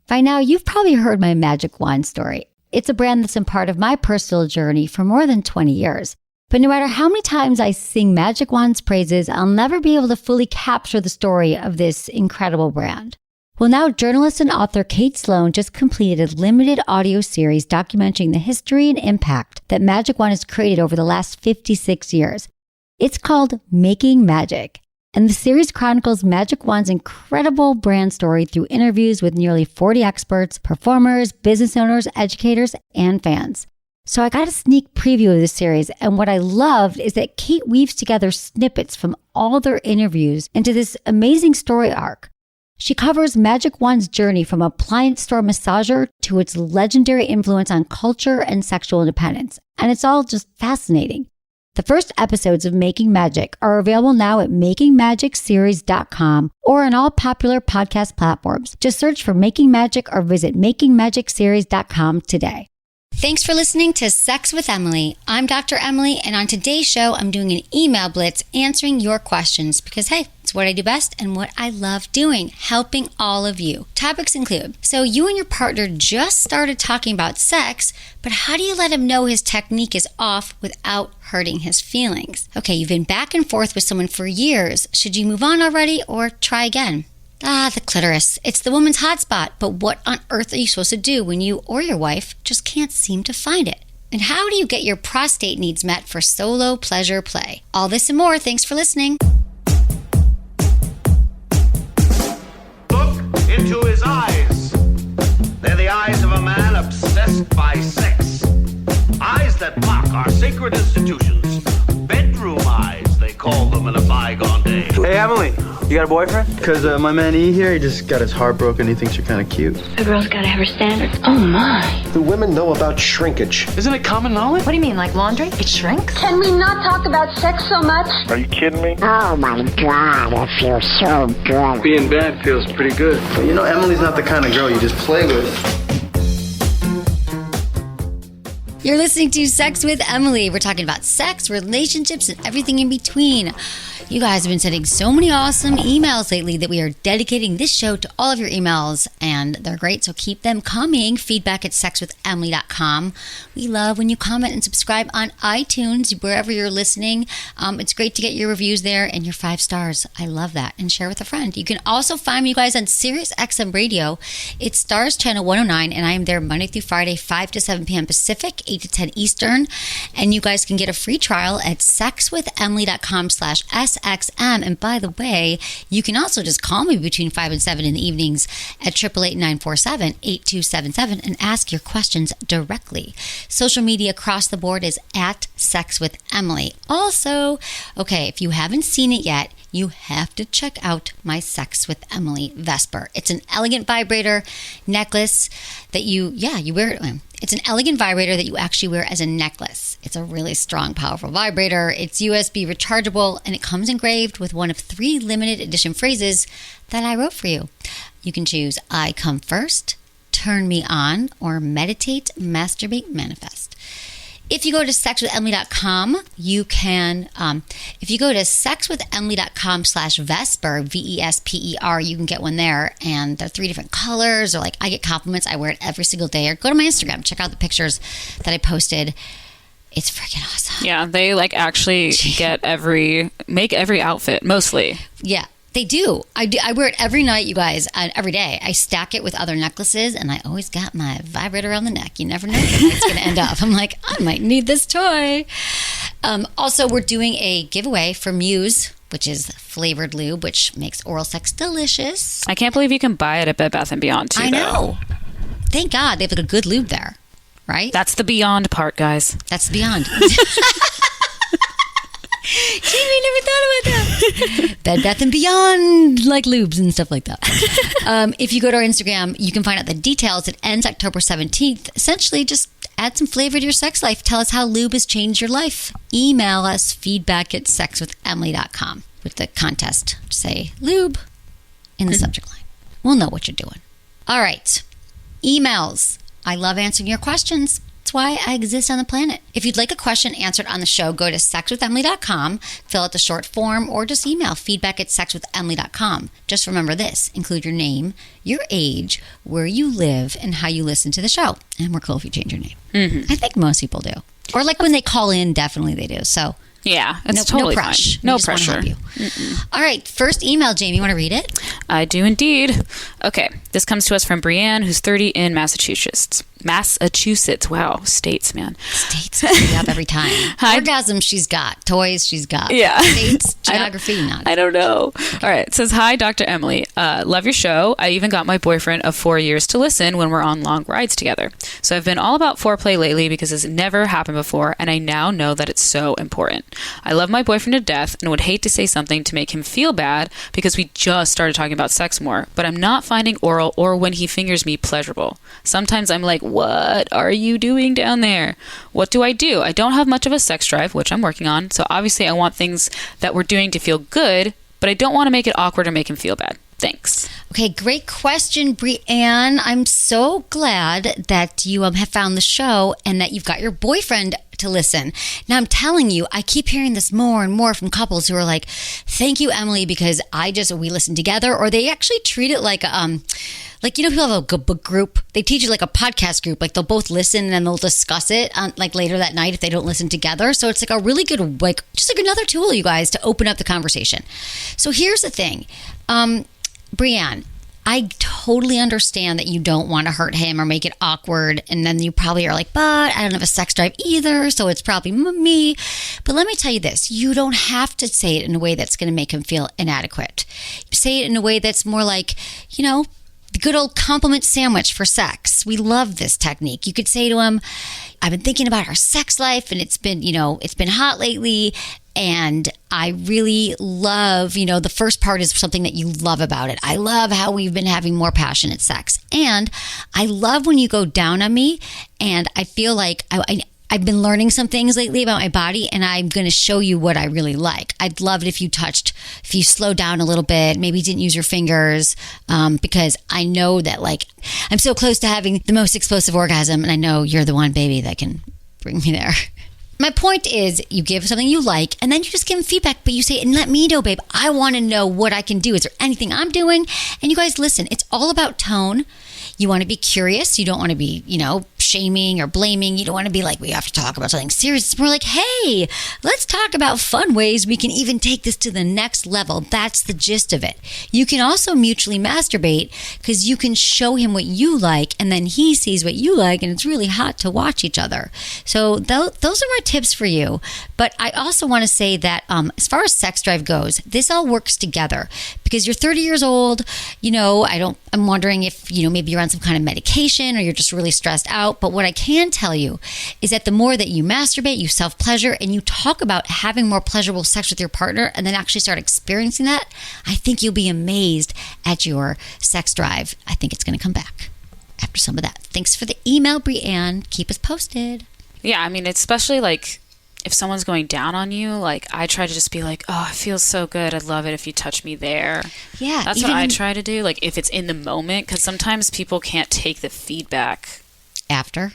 By now, you've probably heard my magic wand story. It's a brand that's been part of my personal journey for more than 20 years. But no matter how many times I sing Magic Wand's praises, I'll never be able to fully capture the story of this incredible brand. Well, now journalist and author Kate Sloan just completed a limited audio series documenting the history and impact that Magic Wand has created over the last 56 years. It's called Making Magic. And the series chronicles Magic Wand's incredible brand story through interviews with nearly 40 experts, performers, business owners, educators, and fans. So I got a sneak preview of this series, and what I loved is that Kate weaves together snippets from all their interviews into this amazing story arc. She covers Magic Wand's journey from appliance store massager to its legendary influence on culture and sexual independence, and it's all just fascinating. The first episodes of Making Magic are available now at makingmagicseries.com or on all popular podcast platforms. Just search for Making Magic or visit makingmagicseries.com today. Thanks for listening to Sex with Emily. I'm Dr. Emily, and on today's show, I'm doing an email blitz answering your questions because, hey, it's what I do best and what I love doing, helping all of you. Topics include, so you and your partner just started talking about sex, but how do you let him know his technique is off without hurting his feelings? Okay, you've been back and forth with someone for years. Should you move on already or try again? The clitoris. It's the woman's hotspot, but what on earth are you supposed to do when you or your wife just can't seem to find it? And how do you get your prostate needs met for solo pleasure play? All this and more. Thanks for listening. Look into his eyes. They're the eyes of a man obsessed by sex. Eyes that mock our sacred institutions. Bedroom eyes, they call them in a bygone day. Hey, Emily, you got a boyfriend? Because my man E here, he just got his heart broken. He thinks you're kind of cute. A girl's got to have her standards. Oh, my. Do women know about shrinkage? Isn't it common knowledge? What do you mean, like laundry? It shrinks? Can we not talk about sex so much? Are you kidding me? Oh my God, it feels so good. Being bad feels pretty good. But you know, Emily's not the kind of girl you just play with. You're listening to Sex with Emily. We're talking about sex, relationships, and everything in between. You guys have been sending so many awesome emails lately that we are dedicating this show to all of your emails, and they're great, so keep them coming. Feedback at sexwithemily.com. We love when you comment and subscribe on iTunes, wherever you're listening. It's great to get your reviews there and your 5 stars. I love that. And share with a friend. You can also find me, you guys, on Sirius XM Radio. It's Stars Channel 109, and I am there Monday through Friday, 5 to 7 p.m. Pacific, 8 to 10 Eastern. And you guys can get a free trial at sexwithemily.com/SXM. And by the way, you can also just call me between 5 and 7 in the evenings at 888-947-8277 and ask your questions directly. Social media across the board is at Sex with Emily. Also, okay, if you haven't seen it yet, you have to check out my Sex with Emily Vesper. It's an elegant vibrator necklace that you wear it. It's an elegant vibrator that you actually wear as a necklace. It's a really strong, powerful vibrator. It's USB rechargeable, and it comes engraved with one of 3 limited edition phrases that I wrote for you. You can choose I come first, turn me on, or meditate, masturbate, manifest. If you go to sexwithemily.com, you can, if you go to sexwithemily.com/Vesper, Vesper, you can get one there. And they're 3 different colors, or like I get compliments. I wear it every single day. Or go to my Instagram, check out the pictures that I posted. It's freaking awesome. Yeah, they like actually make every outfit, mostly. Yeah. They do. I wear it every night, you guys, every day. I stack it with other necklaces, and I always got my vibrator around the neck. You never know where it's going to end up. I'm like, I might need this toy. Also, we're doing a giveaway for Muse, which is flavored lube, which makes oral sex delicious. I can't believe you can buy it at Bed Bath & Beyond, too, I know. Thank God they have like a good lube there, right? That's the beyond part, guys. That's the beyond. Jamie, never thought about that. Bed Bath & Beyond, like lubes and stuff like that. If you go to our Instagram, you can find out the details. It ends October 17th. Essentially, just add some flavor to your sex life. Tell us how lube has changed your life. Email us feedback at sexwithemily.com with the contest. Say lube in the subject line. We'll know what you're doing. All right. Emails. I love answering your questions. That's why I exist on the planet. If you'd like a question answered on the show, go to sexwithemily.com, fill out the short form, or just email feedback@sexwithemily.com. Just remember this, include your name, your age, where you live, and how you listen to the show. And we're cool if you change your name. I think most people do. Or like when they call in, definitely they do. So yeah, it's totally no pressure. fine. No pressure. All right, first email, Jamie. You want to read it? I do indeed. Okay, this comes to us from Brianne, who's 30 in Massachusetts. Wow, states, man. States coming up every time. Orgasm she's got. Toys she's got. Yeah. States, geography, not. I don't know. All right, it says, hi, Dr. Emily. Love your show. I even got my boyfriend of 4 years to listen when we're on long rides together. So I've been all about foreplay lately because it's never happened before, and I now know that it's so important. I love my boyfriend to death and would hate to say something to make him feel bad because we just started talking about sex more, but I'm not finding oral or when he fingers me pleasurable. Sometimes I'm like, what are you doing down there? What do? I don't have much of a sex drive, which I'm working on, so obviously I want things that we're doing to feel good, but I don't want to make it awkward or make him feel bad. Thanks. Okay, great question, Brianne. I'm so glad that you have found the show and that you've got your boyfriend to listen. Now, I'm telling you, I keep hearing this more and more from couples who are like, thank you, Emily, because we listen together, or they actually treat it like people have a book group. They teach it like a podcast group. Like they'll both listen and then they'll discuss it like later that night if they don't listen together. So it's like a really good, just like another tool, you guys, to open up the conversation. So here's the thing. Brianne, I totally understand that you don't want to hurt him or make it awkward. And then you probably are like, but I don't have a sex drive either, so it's probably me. But let me tell you this. You don't have to say it in a way that's going to make him feel inadequate. Say it in a way that's more like, the good old compliment sandwich for sex. We love this technique. You could say to him, I've been thinking about our sex life and it's been hot lately. And I really love, the first part is something that you love about it. I love how we've been having more passionate sex. And I love when you go down on me and I feel like I've been learning some things lately about my body and I'm going to show you what I really like. I'd love it if you slowed down a little bit, maybe didn't use your fingers, because I know that I'm so close to having the most explosive orgasm and I know you're the one, baby, that can bring me there. My point is you give something you like and then you just give him feedback, but you say, and let me know, babe, I want to know what I can do. Is there anything I'm doing? And you guys listen, it's all about tone. You want to be curious. You don't want to be, shaming or blaming. You don't want to be like, we have to talk about something serious. It's more like, hey, let's talk about fun ways we can even take this to the next level. That's the gist of it. You can also mutually masturbate because you can show him what you like and then he sees what you like and it's really hot to watch each other. So those are my tips for you. But I also want to say that as far as sex drive goes, this all works together because you're 30 years old. I'm wondering if, maybe you're on some kind of medication or you're just really stressed out. But what I can tell you is that the more that you masturbate, you self-pleasure, and you talk about having more pleasurable sex with your partner and then actually start experiencing that, I think you'll be amazed at your sex drive. I think it's going to come back after some of that. Thanks for the email, Brianne. Keep us posted. Yeah, I mean, especially if someone's going down on you, I try to just be like, oh, it feels so good. I'd love it if you touch me there. Yeah. That's what I try to do. If it's in the moment, because sometimes people can't take the feedback. After?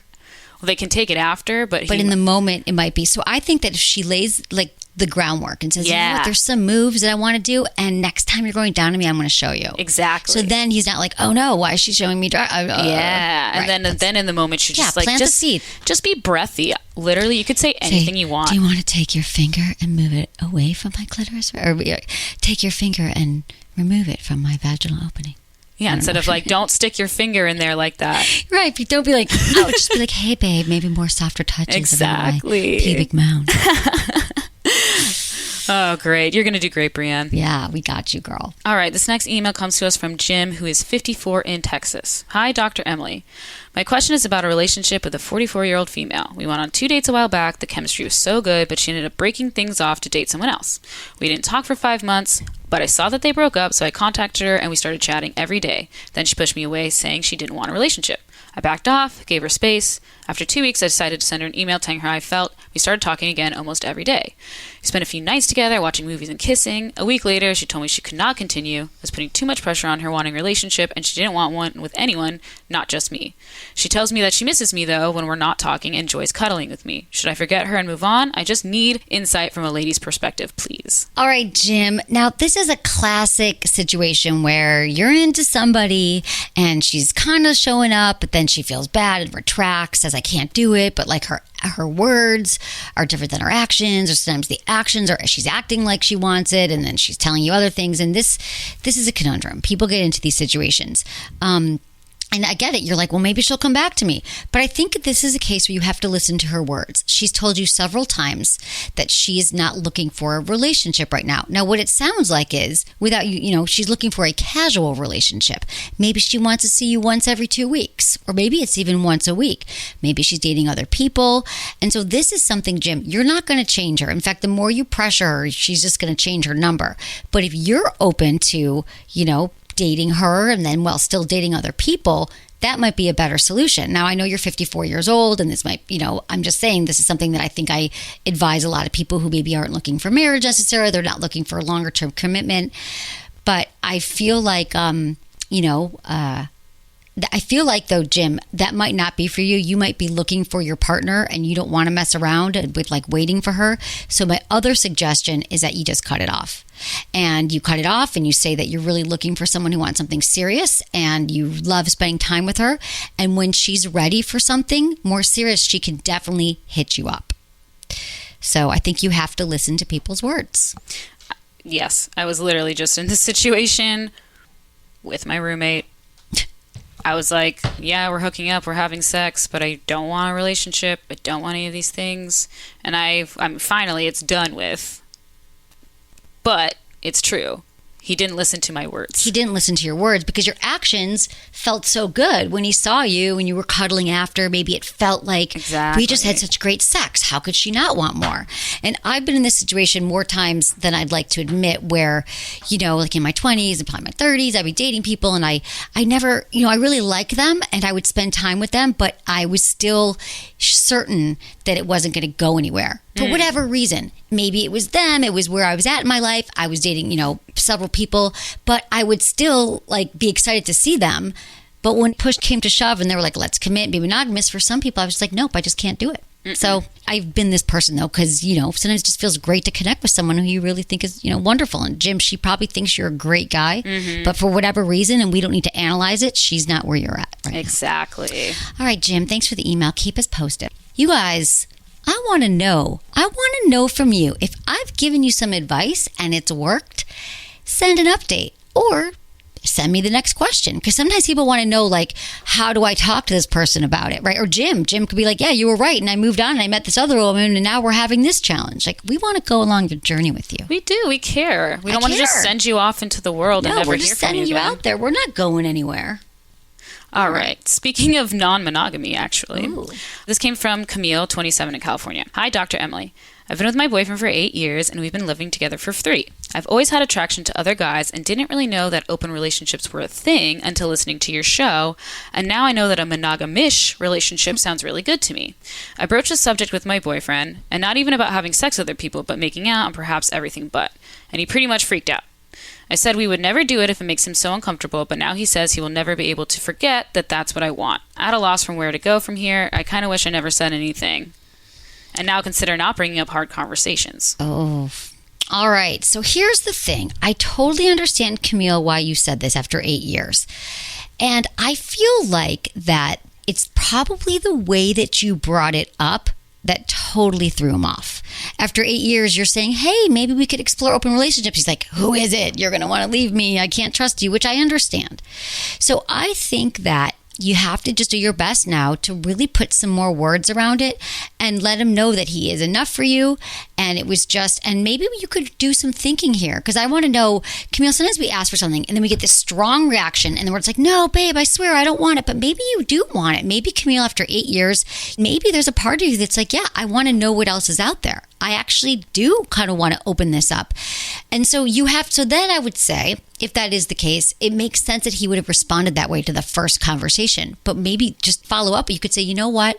Well, they can take it after, but in the moment, it might be. So I think that if she lays the groundwork and says, you know what, there's some moves that I want to do, and next time you're going down to me, I'm going to show you. Exactly. So then he's not like, oh no, why is she showing me? Yeah. Right. And then in the moment, she just plant the seed. Just be breathy. Literally, you could say anything you want. Do you want to take your finger and move it away from my clitoris? Or take your finger and remove it from my vaginal opening? Yeah, instead of don't stick your finger in there like that. Right, but don't be like, ouch. Just be like, hey babe, maybe more softer touches. Exactly. My pubic mound. Oh, great. You're going to do great, Brianne. Yeah, we got you, girl. All right, this next email comes to us from Jim, who is 54 in Texas. Hi, Dr. Emily. My question is about a relationship with a 44-year-old female. We went on 2 dates a while back. The chemistry was so good, but she ended up breaking things off to date someone else. We didn't talk for 5 months, But I saw that they broke up, so I contacted her and we started chatting every day. Then she pushed me away, saying she didn't want a relationship. I backed off, gave her space. After 2 weeks, I decided to send her an email telling her how I felt. We started talking again almost every day. We spent a few nights together, watching movies and kissing. A week later, she told me she could not continue. I was putting too much pressure on her wanting a relationship, and she didn't want one with anyone, not just me. She tells me that she misses me, though, when we're not talking, and enjoys cuddling with me. Should I forget her and move on? I just need insight from a lady's perspective, please. All right, Jim. Now, this is a classic situation where you're into somebody and she's kind of showing up, but then she feels bad and retracts, says, I can't do it. But like her words are different than her actions, or sometimes the actions are, she's acting like she wants it, and then she's telling you other things. And this is a conundrum. People get into these situations. And I get it. You're like, well, maybe she'll come back to me. But I think this is a case where you have to listen to her words. She's told you several times that she is not looking for a relationship right now. Now, what it sounds like is, without you, she's looking for a casual relationship. Maybe she wants to see you once every 2 weeks, or maybe it's even once a week. Maybe she's dating other people. And so this is something, Jim, you're not going to change her. In fact, the more you pressure her, she's just going to change her number. But if you're open to, dating her and then still dating other people, that might be a better solution. Now, I know you're 54 years old, and this might, I'm just saying this is something that I think I advise a lot of people who maybe aren't looking for marriage necessarily. They're not looking for a longer term commitment. But I feel like, I feel like, though, Jim, that might not be for you. You might be looking for your partner and you don't want to mess around with waiting for her. So my other suggestion is that you just cut it off. And you cut it off and you say that you're really looking for someone who wants something serious and you love spending time with her. And when she's ready for something more serious, she can definitely hit you up. So I think you have to listen to people's words. Yes, I was literally just in this situation with my roommate. I was like, yeah, we're hooking up, we're having sex, but I don't want a relationship. I don't want any of these things. And I'm finally, it's done with. But it's true. He didn't listen to my words. He didn't listen to your words because your actions felt so good. When he saw you and you were cuddling after, maybe it felt like we just had such great sex. How could she not want more? And I've been in this situation more times than I'd like to admit where, like in my 20s and probably my 30s, I'd be dating people and I never, I really like them and I would spend time with them, but I was still certain that it wasn't going to go anywhere. For whatever reason. Maybe it was them. It was where I was at in my life. I was dating, several people. But I would still, be excited to see them. But when push came to shove and they were like, let's commit, be monogamous, for some people, I was just like, nope, I just can't do it. So I've been this person, though, because, sometimes it just feels great to connect with someone who you really think is, wonderful. And Jim, she probably thinks you're a great guy. But for whatever reason, and we don't need to analyze it, she's not where you're at right Exactly. now. All right, Jim, thanks for the email. Keep us posted. You guys, I want to know from you. If I've given you some advice and it's worked, send an update or send me the next question. Because sometimes people want to know, how do I talk to this person about it, right? Or Jim could be like, yeah, you were right. And I moved on and I met this other woman and now we're having this challenge. We want to go along the journey with you. We do. We care. We don't want to just send you off into the world and never hear from you. No, we're just sending you out there. We're not going anywhere. All right. Speaking of non-monogamy, actually, this came from Camille, 27 in California. Hi, Dr. Emily. I've been with my boyfriend for 8 years, and we've been living together for 3. I've always had attraction to other guys and didn't really know that open relationships were a thing until listening to your show, and now I know that a monogamish relationship sounds really good to me. I broached the subject with my boyfriend, and not even about having sex with other people, but making out and perhaps everything but, and he pretty much freaked out. I said we would never do it if it makes him so uncomfortable, but now he says he will never be able to forget that that's what I want. At a loss from where to go from here, I kind of wish I never said anything. And now consider not bringing up hard conversations. Oh, all right. So here's the thing. I totally understand, Camille, why you said this after 8 years. And I feel like that it's probably the way that you brought it up that totally threw him off. After 8 years, you're saying, hey, maybe we could explore open relationships. He's like, who is it? You're going to want to leave me. I can't trust you, which I understand. So I think that you have to just do your best now to really put some more words around it and let him know that he is enough for you. And it was just, and maybe you could do some thinking here. Because I want to know, Camille, sometimes we ask for something and then we get this strong reaction and then we're just like, no, babe, I swear I don't want it. But maybe you do want it. Maybe, Camille, after 8 years, maybe there's a part of you that's like, yeah, I want to know what else is out there. I actually do kind of want to open this up. And so then I would say, if that is the case, it makes sense that he would have responded that way to the first conversation. But maybe just follow up. You could say, you know what?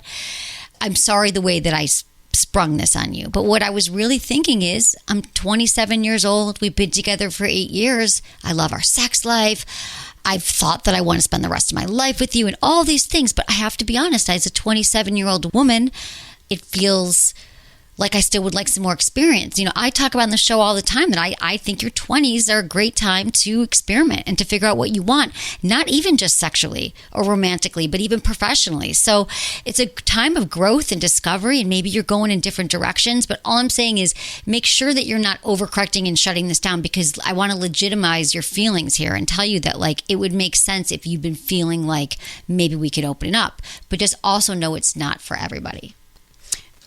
I'm sorry the way that I sprung this on you. But what I was really thinking is, I'm 27 years old. We've been together for 8 years. I love our sex life. I've thought that I want to spend the rest of my life with you and all these things. But I have to be honest, as a 27-year-old woman, it feels like I still would like some more experience. I talk about on the show all the time that I think your 20s are a great time to experiment and to figure out what you want, not even just sexually or romantically, but even professionally. So it's a time of growth and discovery, and maybe you're going in different directions. But all I'm saying is make sure that you're not overcorrecting and shutting this down, because I want to legitimize your feelings here and tell you that it would make sense if you've been feeling like maybe we could open it up, but just also know it's not for everybody.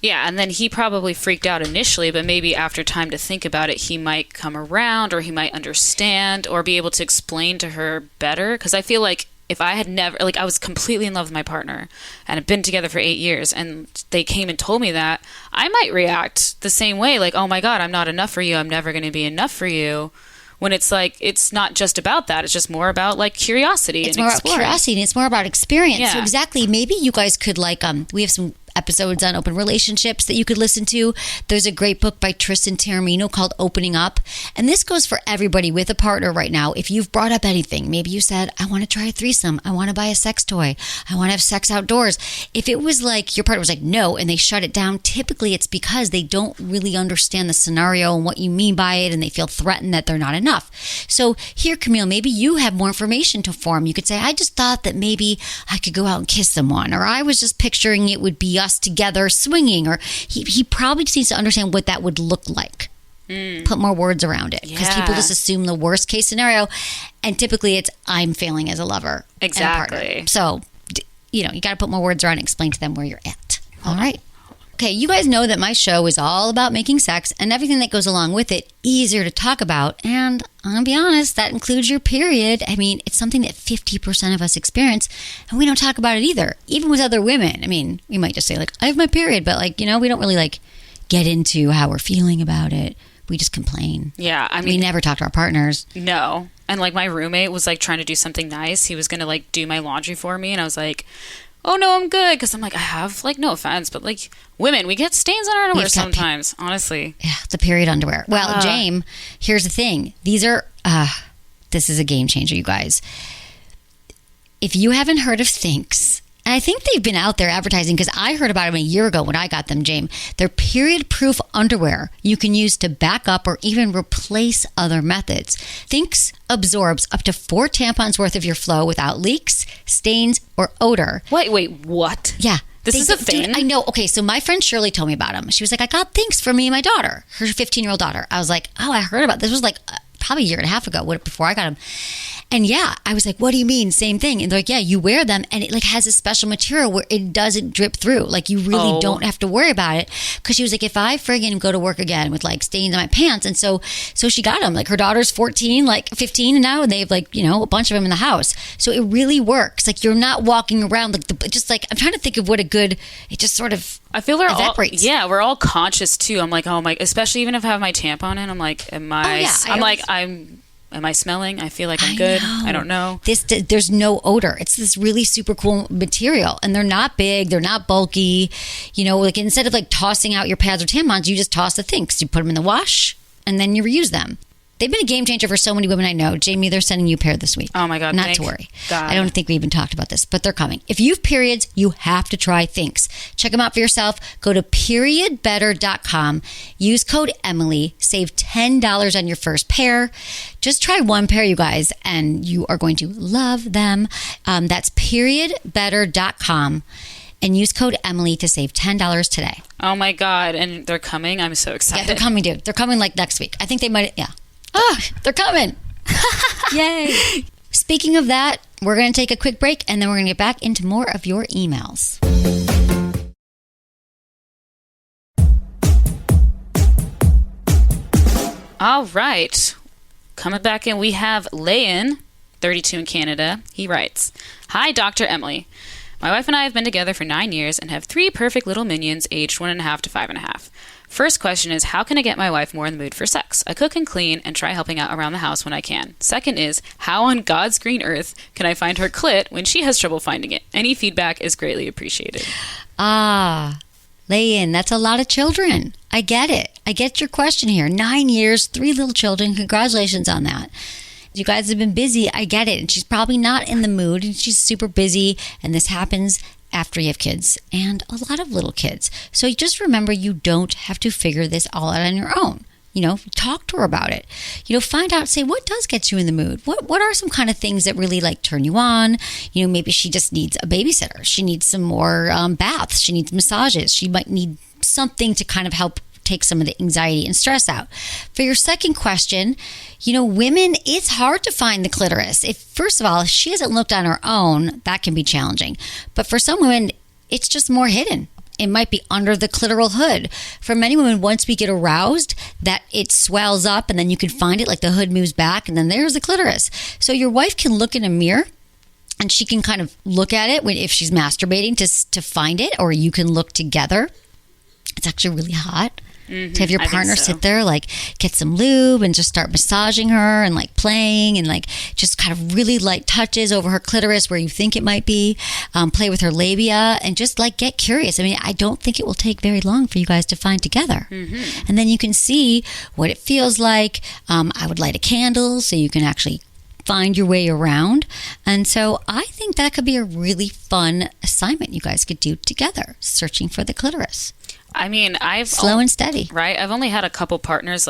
Yeah, and then he probably freaked out initially, but maybe after time to think about it, he might come around, or he might understand, or be able to explain to her better. Because I feel like if I had never, I was completely in love with my partner and had been together for 8 years, and they came and told me that, I might react the same way, oh my God, I'm not enough for you, I'm never going to be enough for you. When it's it's not just about that. It's just more about curiosity. It's more about curiosity, and it's more about experience. Yeah. So exactly, maybe you guys could we have some episodes on open relationships that you could listen to. There's a great book by Tristan Taormino called Opening Up. And this goes for everybody with a partner right now. If you've brought up anything, maybe you said, I want to try a threesome. I want to buy a sex toy. I want to have sex outdoors. If it was your partner was no, and they shut it down, typically it's because they don't really understand the scenario and what you mean by it, and they feel threatened that they're not enough. So here, Camille, maybe you have more information to form. You could say, I just thought that maybe I could go out and kiss someone, or I was just picturing it would be us together swinging, or he probably just needs to understand what that would look like. Put more words around it, because people just assume the worst case scenario, and typically it's I'm failing as a lover. Exactly. So you got to put more words around and explain to them where you're at. All right. Okay, you guys know that my show is all about making sex and everything that goes along with it easier to talk about. And I'm going to be honest, that includes your period. I mean, it's something that 50% of us experience, and we don't talk about it either, even with other women. I mean, we might just say, I have my period, but, we don't really, get into how we're feeling about it. We just complain. Yeah, I mean, we never talk to our partners. No. And, my roommate was, trying to do something nice. He was going to, do my laundry for me, and I was like, oh no, I'm good, because I'm I have no offense, but women, we get stains on our underwear sometimes, honestly. Yeah, the period underwear. Well, James, here's the thing. These are this is a game changer, you guys. If you haven't heard of Thinks, and I think they've been out there advertising, because I heard about them a year ago when I got them, James. They're period-proof underwear you can use to back up or even replace other methods. Thinks absorbs up to 4 tampons worth of your flow without leaks, stains, or odor. Wait, what? Yeah. This is a thing? Dude, I know. Okay, so my friend Shirley told me about them. She was like, I got Thinks for me and my daughter, her 15-year-old daughter. I was like, oh, I heard about this. This was probably a year and a half ago, before I got them. And yeah, I was like, what do you mean? Same thing. And they're like, yeah, you wear them and it has a special material where it doesn't drip through. You really don't have to worry about it. Because she was like, if I friggin' go to work again with stains on my pants. And so she got them. Her daughter's 14, 15 and now, and they have a bunch of them in the house. So it really works. You're not walking around I'm trying to think of what a good, it just sort of I feel we're evaporates. we're all conscious too. I'm oh my, especially even if I have my tampon in, I'm am I, am I smelling? I feel like I'm good. I don't know. There's no odor. It's this really super cool material, and they're not big. They're not bulky. Instead of tossing out your pads or tampons, you just toss the Thinks. You put them in the wash, and then you reuse them. They've been a game changer for so many women I know. Jamie, they're sending you a pair this week. Oh my God. Not to worry. God. I don't think we even talked about this, but they're coming. If you have periods, you have to try Thinks. Check them out for yourself. Go to periodbetter.com. Use code Emily. Save $10 on your first pair. Just try one pair, you guys, and you are going to love them. That's periodbetter.com. And use code Emily to save $10 today. Oh my God. And they're coming? I'm so excited. Yeah, they're coming, dude. They're coming next week. I think they might, yeah. They're coming. Yay. Speaking of that, we're going to take a quick break, and then we're going to get back into more of your emails. All right. Coming back in, we have Layan, 32 in Canada. He writes, Hi, Dr. Emily. My wife and I have been together for 9 years and have 3 perfect little minions aged 1.5 to 5.5. First question is, how can I get my wife more in the mood for sex? I cook and clean and try helping out around the house when I can. Second is, how on God's green earth can I find her clit when she has trouble finding it? Any feedback is greatly appreciated. Lay in. That's a lot of children. I get it. I get your question here. 9 years, 3 little children. Congratulations on that. You guys have been busy. I get it. And she's probably not in the mood and she's super busy. And this happens after you have kids and a lot of little kids. So you just remember you don't have to figure this all out on your own. Talk to her about it. Find out, say, what does get you in the mood? What are some kind of things that really turn you on? Maybe she just needs a babysitter. She needs some more baths. She needs massages. She might need something to kind of help take some of the anxiety and stress out. For your second question, women, it's hard to find the clitoris. First of all, if she hasn't looked on her own, that can be challenging. But for some women, it's just more hidden. It might be under the clitoral hood. For many women, once we get aroused, that it swells up and then you can find it, like the hood moves back and then there's the clitoris. So your wife can look in a mirror and she can kind of look at it if she's masturbating to find it, or you can look together. It's actually really hot. To have your partner sit there, get some lube and just start massaging her and playing and just kind of really light touches over her clitoris where you think it might be, play with her labia and just get curious. I mean, I don't think it will take very long for you guys to find together. And then you can see what it feels like. I would light a candle so you can actually find your way around. And so I think that could be a really fun assignment you guys could do together, searching for the clitoris. I mean, slow and steady, right? I've only had a couple partners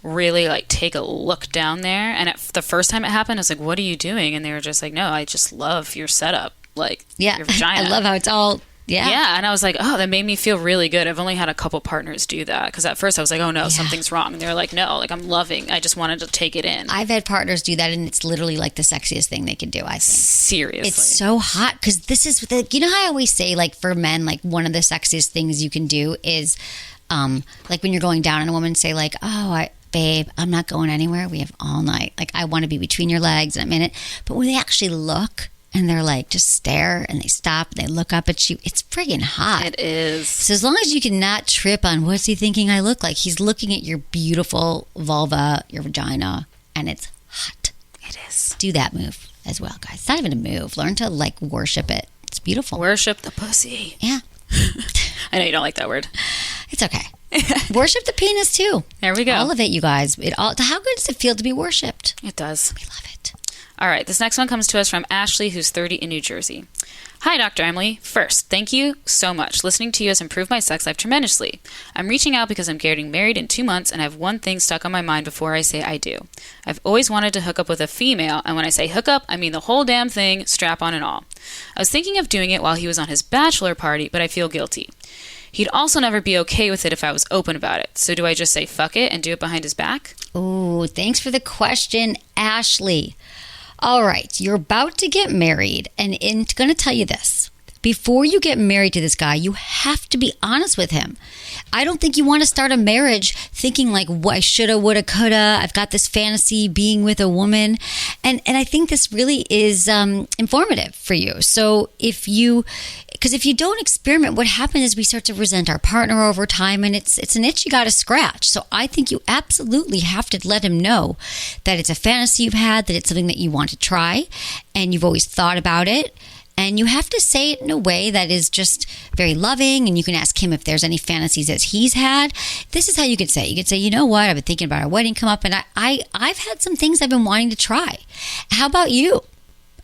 really take a look down there, and the first time it happened, I was like, "What are you doing?" And they were just like, "No, I just love your setup, your vagina." I love how it's all. Yeah. And I was like, oh, that made me feel really good. I've only had a couple partners do that because at first I was like, oh no, something's wrong. And they're like, no, I'm loving. I just wanted to take it in. I've had partners do that and it's literally the sexiest thing they can do, I think. Seriously. It's so hot because this is, how I always say, for men, one of the sexiest things you can do is, when you're going down on a woman, say babe, I'm not going anywhere. We have all night. I want to be between your legs and I'm in it. But when they actually look, and they're just stare and they stop and they look up at you. It's friggin' hot. It is. So as long as you can not trip on what's he thinking I look like, he's looking at your beautiful vulva, your vagina, and it's hot. It is. Do that move as well, guys. It's not even a move. Learn to worship it. It's beautiful. Worship the pussy. Yeah. I know you don't like that word. It's okay. Worship the penis too. There we go. All of it, you guys. How good does it feel to be worshipped? It does. We love it. All right, this next one comes to us from Ashley, who's 30 in New Jersey. Hi, Dr. Emily. First, thank you so much. Listening to you has improved my sex life tremendously. I'm reaching out because I'm getting married in 2 months and I have one thing stuck on my mind before I say I do. I've always wanted to hook up with a female, and when I say hook up, I mean the whole damn thing, strap on and all. I was thinking of doing it while he was on his bachelor party, but I feel guilty. He'd also never be okay with it if I was open about it. So do I just say fuck it and do it behind his back? Oh, thanks for the question, Ashley. All right, you're about to get married, and I'm going to tell you this. Before you get married to this guy, you have to be honest with him. I don't think you want to start a marriage thinking what I shoulda, woulda, coulda. I've got this fantasy being with a woman. And I think this really is informative for you. So if you don't experiment, what happens is we start to resent our partner over time, and it's an itch you got to scratch. So I think you absolutely have to let him know that it's a fantasy you've had, that it's something that you want to try, and you've always thought about it. And you have to say it in a way that is just very loving, and you can ask him if there's any fantasies that he's had. This is how you could say it. You could say, you know what, I've been thinking about our wedding come up, and I've had some things I've been wanting to try. How about you?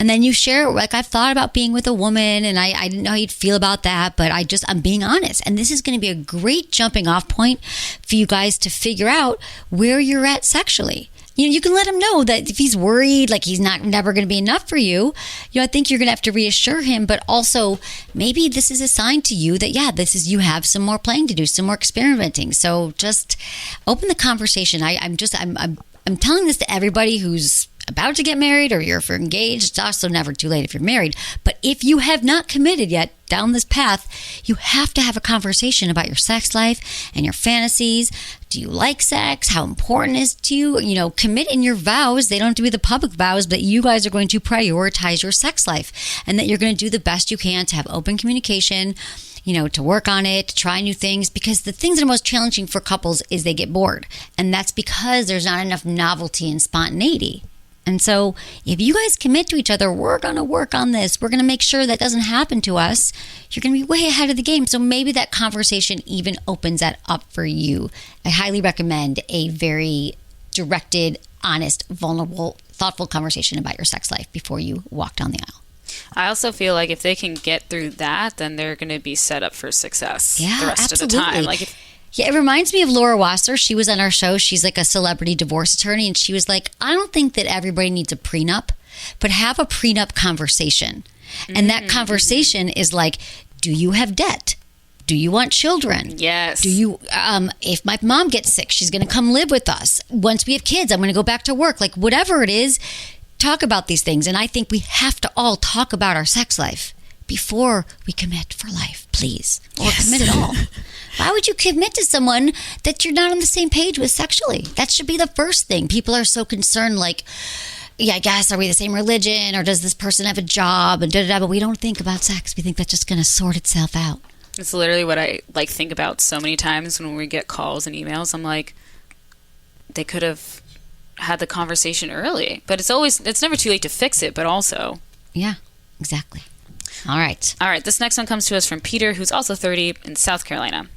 And then you share, I've thought about being with a woman, and I didn't know how you'd feel about that, but I'm being honest. And this is going to be a great jumping off point for you guys to figure out where you're at sexually. You can let him know that if he's worried, he's never going to be enough for you, I think you're going to have to reassure him, but also maybe this is a sign to you that, you have some more playing to do, some more experimenting. So just open the conversation. I'm telling this to everybody who's about to get married, or if you're engaged. It's also never too late if you're married. But if you have not committed yet, down this path, you have to have a conversation about your sex life and your fantasies. Do you like sex? How important is it to you? You know, commit in your vows. They don't have to be the public vows, but you guys are going to prioritize your sex life and that you're going to do the best you can to have open communication, you know, to work on it, to try new things, because the things that are most challenging for couples is they get bored. And that's because there's not enough novelty and spontaneity. And so if you guys commit to each other, we're going to work on this. We're going to make sure that doesn't happen to us. You're going to be way ahead of the game. So maybe that conversation even opens that up for you. I highly recommend a very directed, honest, vulnerable, thoughtful conversation about your sex life before you walk down the aisle. I also feel like if they can get through that, then they're going to be set up for success the rest absolutely. of the time. Like, Yeah, it reminds me of Laura Wasser. She was on our show. She's like a celebrity divorce attorney. And she was like, I don't think that everybody needs a prenup, but have a prenup conversation. And that conversation is like, do you have debt? Do you want children? Yes. Do you, if my mom gets sick, she's going to come live with us. Once we have kids, I'm going to go back to work. Like whatever it is, talk about these things. And I think we have to all talk about our sex life before we commit for life, please. Or commit at all. Why would you commit to someone that you're not on the same page with sexually? That should be the first thing. People are so concerned, like, yeah, I guess, are we the same religion? Or does this person have a job? And da-da-da. But we don't think about sex. We think that's just going to sort itself out. it's literally what I like think about so many times when we get calls and emails. I'm like, they could have had the conversation early, but it's never too late to fix it, but also. Yeah, exactly. All right. This next one comes to us from Peter, who's also 30 in South Carolina.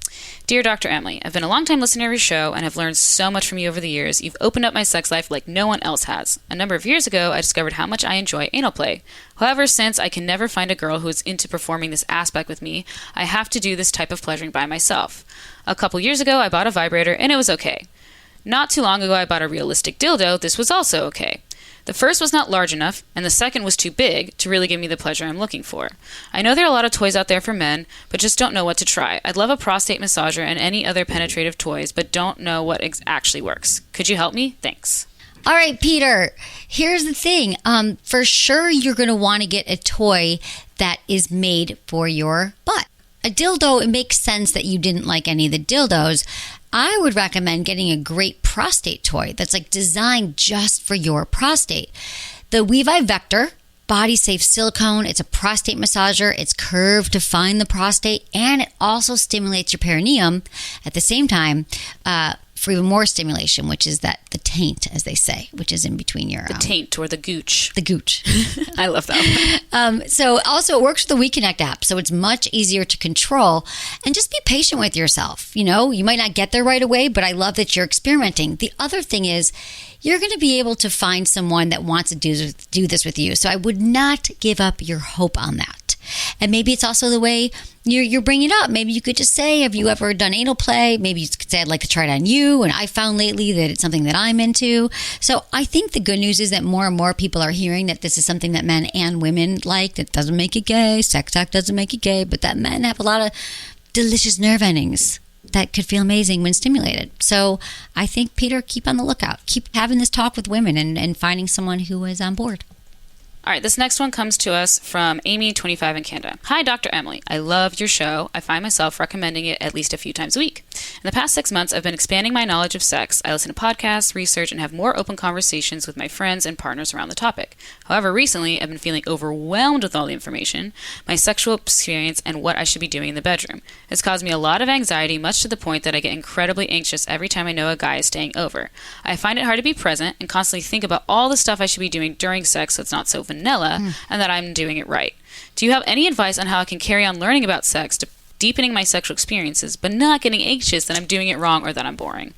Dear Dr. Emily, I've been a long-time listener of your show and have learned so much from you over the years. You've opened up my sex life like no one else has. A number of years ago, I discovered how much I enjoy anal play. However, since I can never find a girl who is into performing this aspect with me, I have to do this type of pleasuring by myself. A couple years ago, I bought a vibrator and it was okay. Not too long ago, I bought a realistic dildo. This was also okay. The first was not large enough, and the second was too big to really give me the pleasure I'm looking for. I know there are a lot of toys out there for men, but just don't know what to try. I'd love a prostate massager and any other penetrative toys, but don't know what actually works. Could you help me? Thanks. All right, Peter, here's the thing. For sure, you're going to want to get a toy that is made for your butt. A dildo, it makes sense that you didn't like any of the dildos. I would recommend getting a great prostate toy that's like designed just for your prostate. The Weavi Vector Body Safe Silicone, it's a prostate massager. It's curved to find the prostate, and it also stimulates your perineum at the same time for even more stimulation, which is the taint, as they say, which is in between your... The taint or the gooch. The gooch. I love that. So also it works with the WeConnect app, so it's much easier to control. And just be patient with yourself. You know, you might not get there right away, but I love that you're experimenting. The other thing is you're going to be able to find someone that wants to do this with you. So I would not give up your hope on that. And maybe it's also the way you're bringing it up. Maybe you could just say, have you ever done anal play? Maybe you could say, I'd like to try it on you. And I found lately that it's something that I'm into. So I think the good news is that more and more people are hearing that this is something that men and women like. That doesn't make it gay. Sex talk doesn't make it gay. But that men have a lot of delicious nerve endings that could feel amazing when stimulated. So I think, Peter, keep on the lookout. Keep having this talk with women and finding someone who is on board. All right, this next one comes to us from Amy, 25 in Canada. Hi, Dr. Emily. I love your show. I find myself recommending it at least a few times a week. In the past 6 months, I've been expanding my knowledge of sex. I listen to podcasts, research, and have more open conversations with my friends and partners around the topic. However, recently, I've been feeling overwhelmed with all the information, my sexual experience, and what I should be doing in the bedroom. It's caused me a lot of anxiety, much to the point that I get incredibly anxious every time I know a guy is staying over. I find it hard to be present and constantly think about all the stuff I should be doing during sex so it's not so vanilla and that I'm doing it right. Do you have any advice on how I can carry on learning about sex, deepening my sexual experiences, but not getting anxious that I'm doing it wrong or that I'm boring?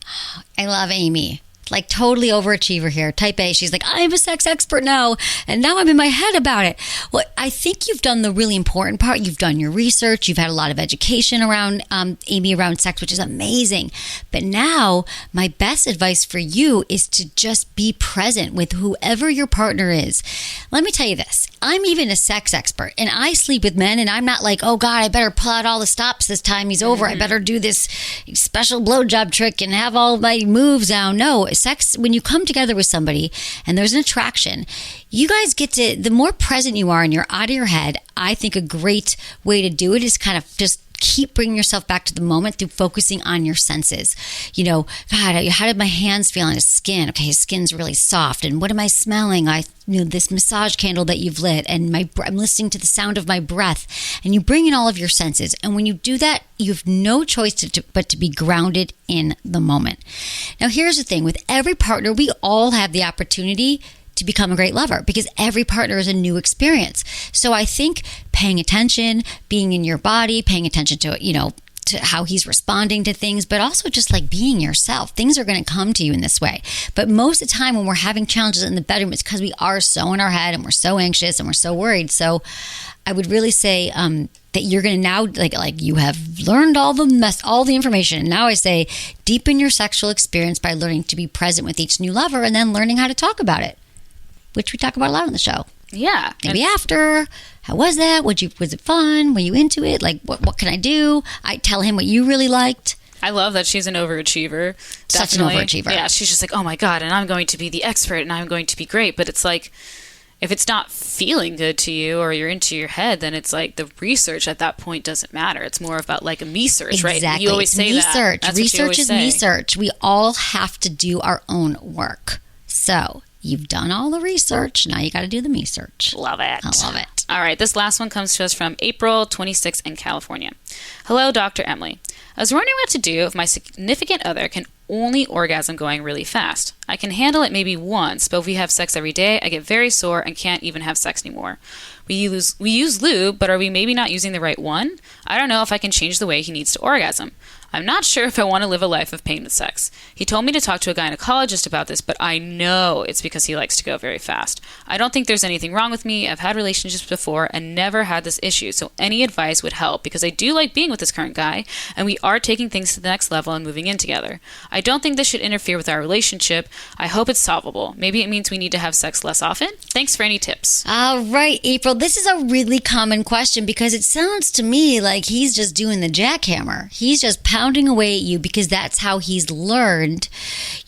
I love Amy. Like totally overachiever here. Type A. She's like, I'm a sex expert now, and now I'm in my head about it. Well, I think you've done the really important part. You've done your research. You've had a lot of education around Amy around sex, which is amazing. But now my best advice for you is to just be present with whoever your partner is. Let me tell you this. I'm even a sex expert, and I sleep with men, and I'm not like, oh God, I better pull out all the stops this time he's over. I better do this special blowjob trick and have all my moves down. No, sex, when you come together with somebody and there's an attraction, you guys get to, the more present you are and you're out of your head, I think a great way to do it is kind of just keep bringing yourself back to the moment through focusing on your senses. You know, God, how did my hands feel on his skin? Okay, his skin's really soft. And what am I smelling? This massage candle that you've lit, and I'm listening to the sound of my breath. And you bring in all of your senses. And when you do that, you have no choice but to be grounded in the moment. Now, here's the thing. With every partner, we all have the opportunity to become a great lover, because every partner is a new experience. So I think paying attention, being in your body, paying attention to, to how he's responding to things, but also just like being yourself. Things are going to come to you in this way. But most of the time when we're having challenges in the bedroom, it's because we are so in our head and we're so anxious and we're so worried. So I would really say that you're going to now, like you have learned all the information. Now I say deepen your sexual experience by learning to be present with each new lover and then learning how to talk about it, which we talk about a lot on the show. Yeah. Maybe after, how was that? Was it fun? Were you into it? Like, what can I do? I tell him what you really liked. I love that she's an overachiever. Such an overachiever. Yeah, she's just like, oh my God, and I'm going to be the expert and I'm going to be great. But it's like, if it's not feeling good to you or you're into your head, then it's like the research at that point doesn't matter. It's more about like a me search, right? Exactly. You always say research. That. Research is me search. We all have to do our own work. So you've done all the research. Now you got to do the me search. Love it. I love it. All right. This last one comes to us from April 26 in California. Hello, Dr. Emily. I was wondering what to do if my significant other can only orgasm going really fast. I can handle it maybe once, but if we have sex every day, I get very sore and can't even have sex anymore. We use lube, but are we maybe not using the right one? I don't know if I can change the way he needs to orgasm. I'm not sure if I want to live a life of pain with sex. He told me to talk to a gynecologist about this, but I know it's because he likes to go very fast. I don't think there's anything wrong with me. I've had relationships before and never had this issue, so any advice would help because I do like being with this current guy, and we are taking things to the next level and moving in together. I don't think this should interfere with our relationship. I hope it's solvable. Maybe it means we need to have sex less often. Thanks for any tips. All right, April. This is a really common question because it sounds to me like he's just doing the jackhammer. He's just pounding away at you because that's how he's learned,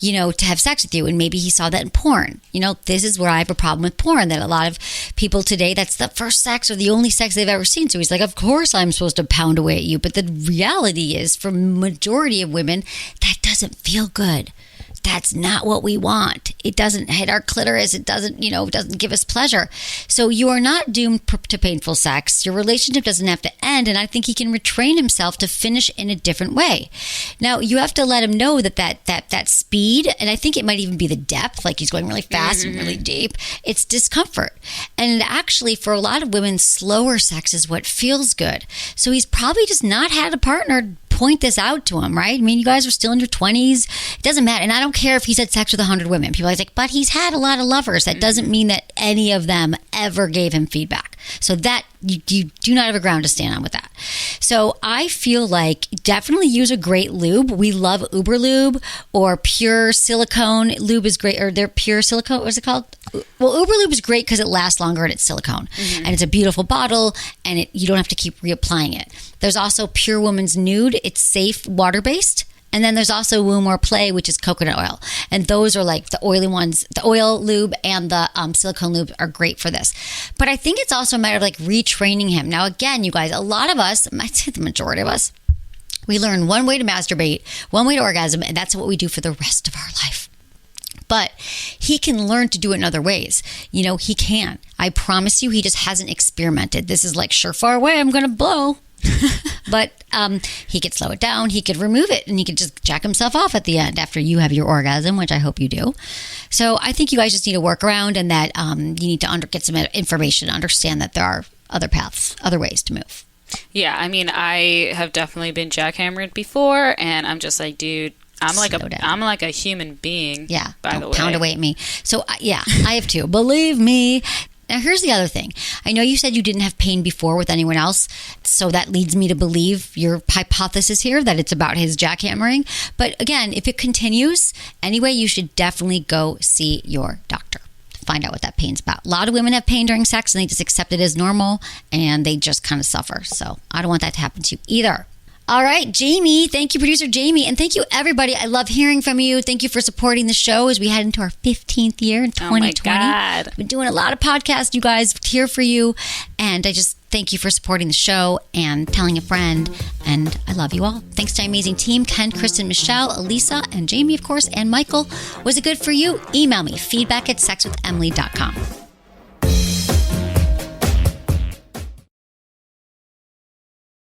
to have sex with you. And maybe he saw that in porn. This is where I have a problem with porn, that a lot of people today, that's the first sex or the only sex they've ever seen. So he's like, of course I'm supposed to pound away at you. But the reality is, for majority of women, that doesn't feel good. That's not what we want. It doesn't hit our clitoris. It doesn't, doesn't give us pleasure. So you are not doomed to painful sex. Your relationship doesn't have to end. And I think he can retrain himself to finish in a different way. Now, you have to let him know that speed, and I think it might even be the depth, like he's going really fast and really deep. It's discomfort. And actually, for a lot of women, slower sex is what feels good. So he's probably just not had a partner point this out to him, right? I mean, you guys are still in your 20s. It doesn't matter. And I don't care if he's had sex with 100 women. People are like, but he's had a lot of lovers. That doesn't mean that any of them ever gave him feedback. So that you do not have a ground to stand on with that. So I feel like definitely use a great lube. We love Uber Lube or pure silicone. Lube is great, or they're pure silicone. What's it called? Well, Uber Lube is great because it lasts longer and it's silicone. And it's a beautiful bottle, and you don't have to keep reapplying it. There's also Pure Woman's Nude. It's safe, water-based. And then there's also Woo More Play, which is coconut oil. And those are like the oily ones. The oil lube and the silicone lube are great for this. But I think it's also a matter of like retraining him. Now, again, you guys, a lot of us, I'd say the majority of us, we learn one way to masturbate, one way to orgasm, and that's what we do for the rest of our life. But he can learn to do it in other ways. He can. I promise you, he just hasn't experimented. This is like, surefire way I'm going to blow. But he could slow it down. He could remove it, and he could just jack himself off at the end after you have your orgasm, which I hope you do. So I think you guys just need to work around, and that you need to get some information, understand that there are other paths, other ways to move. Yeah, I mean, I have definitely been jackhammered before, and I'm just like, dude, I'm like a human being. Yeah, by the way, pound away at me. So I have to. Believe me. Now, here's the other thing. I know you said you didn't have pain before with anyone else, so that leads me to believe your hypothesis here that it's about his jackhammering. But again, if it continues, anyway, you should definitely go see your doctor. Find out what that pain's about. A lot of women have pain during sex, and they just accept it as normal, and they just kind of suffer. So I don't want that to happen to you either. All right, Jamie. Thank you, producer Jamie. And thank you, everybody. I love hearing from you. Thank you for supporting the show as we head into our 15th year in 2020. Oh my God. We've been doing a lot of podcasts, you guys, here for you. And I just thank you for supporting the show and telling a friend. And I love you all. Thanks to my amazing team, Ken, Kristen, Michelle, Elisa, and Jamie, of course, and Michael. Was it good for you? Email me, feedback@sexwithemily.com.